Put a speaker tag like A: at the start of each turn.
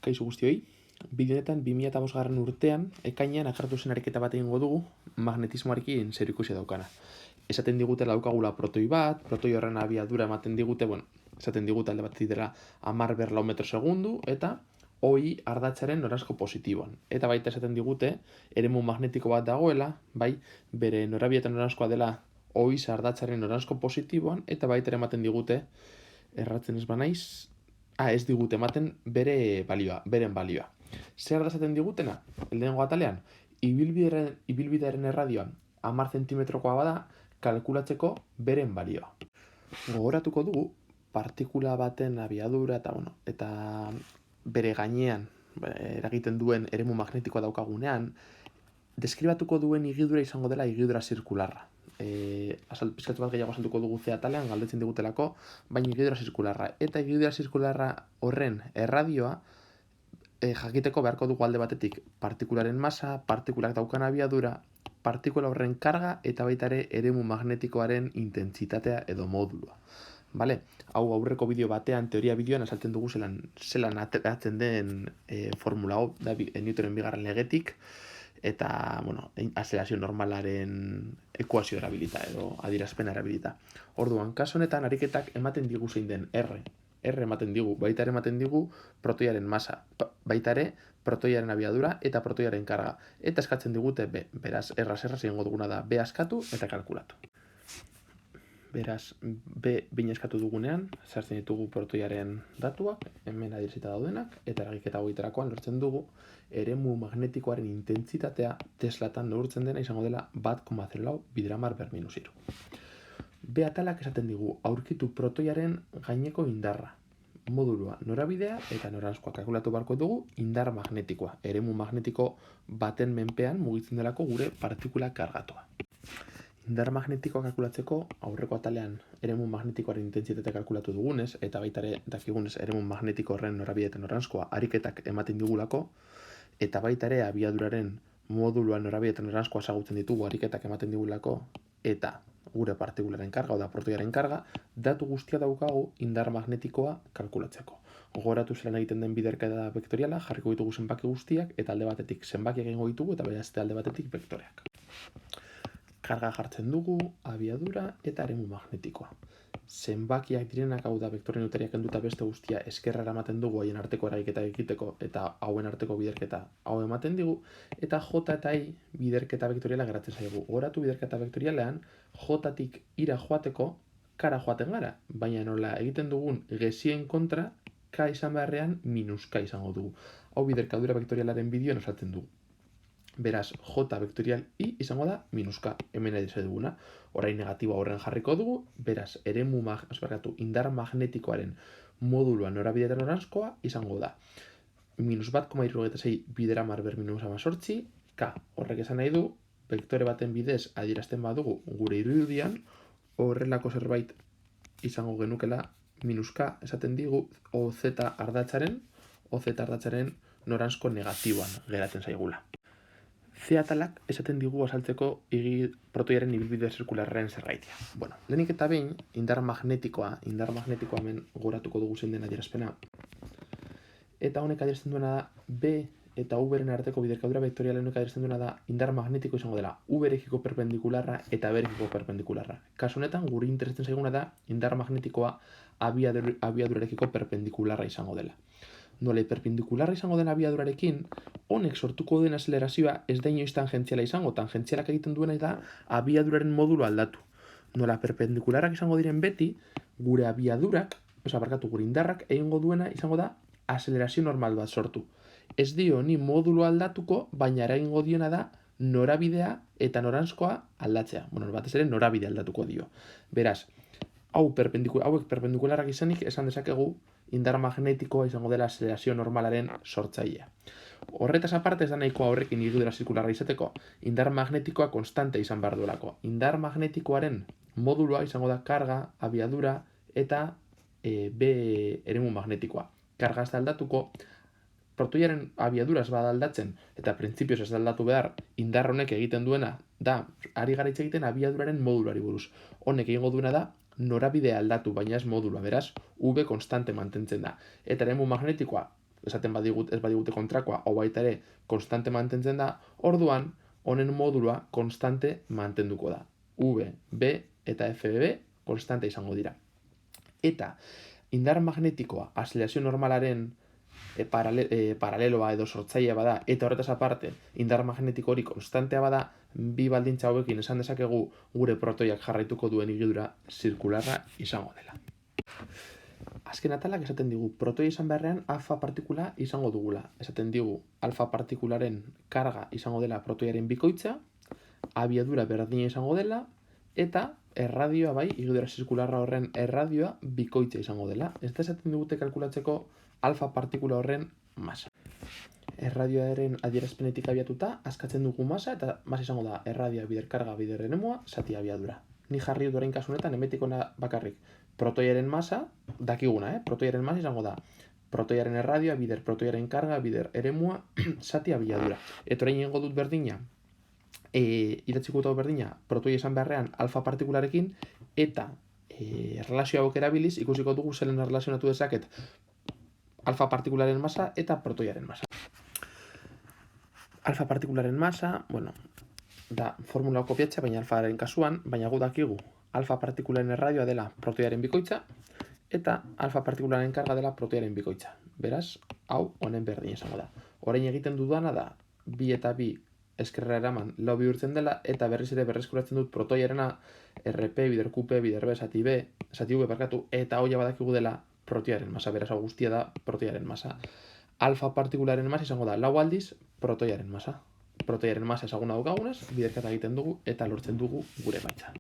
A: Kaixo guztioi, bideo honetan 2005 urtean, ekainean akartu zen ariketa bat egingo dugu magnetismoarekin zerikusia daukana. Esaten digutela daukagula protoi bat, protoi horren abiadura ematen digute, esaten digute alde batetik dela 10 berlau metro segundu, eta hoi ardatzaren noranzko positiboan. Eta baita esaten digute, eremu magnetiko bat dagoela, bai, bere norabide noranzkoa dela hoi ardatzaren noranzko positiboan, eta baita ere ematen digute, erratzen ez banaiz, ez digute ematen beren balioa. Zer da esaten digutena? Lehenengo atalean, ibilbidearen erradioan 10 zentimetrokoa bada, kalkulatzeko beren balioa. Gogoratuko dugu, partikula baten abiadura eta bere gainean eragiten duen eremu magnetikoa daukagunean, deskribatuko duen igidura izango dela igidura zirkularra. Pizkatzu bat gehiago azalduko dugu ze atalean, galdetzen digutelako, baina igidura zirkularra. Eta igidura zirkularra horren erradioa, jakiteko beharko dugu alde batetik partikularen masa, partikulak daukan abiadura, partikula horren karga eta baita ere eremu magnetikoaren intentsitatea edo modulua. Vale? Hau aurreko bideo batean, teoria bideoan azaltzen dugu zelan ateratzen den formula hau, da Newtonen bigarren legetik, eta, azelerazio normalaren ekuazio erabilita edo adierazpena erabilita. Orduan, kasu honetan, ariketak ematen digu zein den R. R ematen digu, baita ere ematen digu protoiaren masa, baita ere protoiaren abiadura eta protoiaren karga. Eta eskatzen digute B, beraz, erraz egingo duguna da B askatu eta kalkulatu. Beraz, B bine eskatu dugunean, sartzen ditugu protoiaren datuak, hemen adierazita daudenak, eta eragiketa goiterakoan lortzen dugu, eremu magnetikoaren intentsitatea teslatan neurtzen dena izango dela 1,04 bidramar/-3. B atalak esaten digu, aurkitu protoiaren gaineko indarra, modulua, norabidea eta noranzkoa. Kalkulatu beharko dugu indar magnetikoa, eremu magnetiko baten menpean mugitzen delako gure partikula kargatua. Indar magnetikoa kalkulatzeko, aurreko atalean eremu magnetikoaren intentsitatea kalkulatu dugunez, eta baita ere dakigunez eremu magnetiko horren norabide eta noranzkoa ariketak ematen digulako, eta baita ere abiaduraren modulua norabide eta noranzkoa ezagutzen ditugu ariketak ematen digulako, eta gure partikularen karga, oda protoiaren karga, datu guztia daukagu indar magnetikoa kalkulatzeko. Gogoratu zelan egiten den biderketa vektoriala, jarriko ditugu zenbaki guztiak, eta alde batetik zenbakiak egingo ditugu, eta beste alde batetik vektoreak. Karga jartzen dugu, abiadura eta eremu magnetikoa. Zenbakiak direnak, hau da vektoreen utariak kenduta beste guztia eskerrara ematen dugu haien arteko eragiketa egiteko eta hauen arteko biderketa hau ematen digu, eta J eta I biderketa vektoriala geratzen zaigu. Gogoratu biderketa vektorialean, J-tik ira joateko kara joaten gara, baina nola egiten dugun gezien kontra, K izan beharrean minus K izango dugu. Hau biderkadura vektorialaren bideoan osatzen dugu. Beraz, J vektorial I izango da minus K, hemen edo duguna. Orain negatiboa horren jarriko dugu, beraz, indar magnetikoaren modulua norabide eta noranzkoa izango da minus 1,76 bidramar/-18, K. Horrek esan nahi du, vektore baten bidez adierazten badugu gure irudian, horrelako zerbait izango genukela minus K esaten digu OZ ardatzaren noranzko negatiboan geratzen zaigula. C atalak esaten digu azaltzeko protoiaren ibilbide zirkularraren zergaitia. Lehenik eta behin, indar magnetikoa hemen goratuko dugu zein den adierazpena. Eta honek adierazten duena da B eta U-beren arteko biderkadura vektoriala honek adierazten duena da indar magnetiko izango dela U-berekiko perpendikularra eta B-rekiko perpendikularra. Kasu honetan, guri interesatzen zaiguna da indar magnetikoa abiadurarekiko perpendikularra izango dela. Nola perpendikularra izango den abiadurarekin, honek sortuko den azelerazioa ez da inoiz tangentziala izango. Tangentzialak egiten duena da abiaduraren modulu aldatu. Nola perpendikularrak izango diren beti, gure abiadurak, gure indarrak egingo duena izango da azelerazio normal bat sortu. Ez dio ni modulu aldatuko, baina eragingo diona da norabidea eta noranzkoa aldatzea. Batez ere norabide aldatuko dio. Beraz, hauek perpendikularrak izanik esan dezakegu indar magnetikoa izango dela azelerazio normalaren sortzailea. Horretaz aparte ez da nahikoa horrekin igidura zirkularra izateko, indar magnetikoa konstante izan behar duelako. Indar magnetikoaren modulua izango da karga, abiadura eta B eremu magnetikoa. Karga ez da aldatuko, protoiaren abiadura ez bada aldatzen eta printzipioz ez da aldatu behar, indar honek egiten duena da ari gara hitz egiten abiaduraren moduluari buruz. Honek egingo duena da norabidea aldatu, baina ez modulua, beraz, V konstante mantentzen da. Eta eremu magnetikoa esaten ez badigute kontrakoa, hau baita ere konstante mantentzen da, orduan, honen modulua konstante mantenduko da. V, B eta FB konstante izango dira. Eta indar magnetikoa azelazio normalaren paraleloa edo sortzailea bada, eta horretaz aparte indar magnetiko hori konstantea bada, bi baldintza hauekin esan dezakegu gure protoiak jarraituko duen higidura zirkularra izango dela. Azken atalak esaten digu, protoia izan beharrean alfa partikula izango dugula. Esaten digu, alfa partikularen karga izango dela protoiaren bikoitza, abiadura berdina izango dela, eta erradioa bai, higidura zirkularra horren erradioa bikoitza izango dela. Ez da esaten digute kalkulatzeko alfa partikula horren masa. Erradioaren adierazpenetik abiatuta, askatzen dugu masa, eta masa izango da erradioa bider karga bider eremua, zati abiadura. Ni jarri dut orain kasunetan, emetikona bakarrik. Protoiaren masa, dakiguna, protoiaren masa izango da protoiaren erradioa bider protoiaren karga bider eremua, zati abiadura. Eta orain ingo dut berdina, idatziko dut berdina, protoia izan beharrean alfa partikularekin, eta relazio hauek erabiliz, ikusiko dugu zelen relazionatu dezaket alfa partikularen masa eta protoiaren masa. Alfa partikularen masa, bueno, da formula kopiatzea, baina alfaren kasuan, baina gu dakigu alfa partikularen erradioa dela protoiaren bikoitza, eta alfa partikularen karga dela protoiaren bikoitza. Beraz, hau honen berdin izango da. Orain egiten dudana da, bi eta bi eskerrera eraman lau bihurtzen dela, eta berriz ere berreskuratzen dut protoiarena RP, bider QP, bider B, zati V barkatu, eta hoia badakigu dela protoiaren masa. Beraz, hau guztia da protoiaren masa. Alfa partikularen masa izango da lau aldiz protoiaren masa. Protoiaren masa ezaguna daukagunez, biderketa egiten dugu eta lortzen dugu gure emaitza.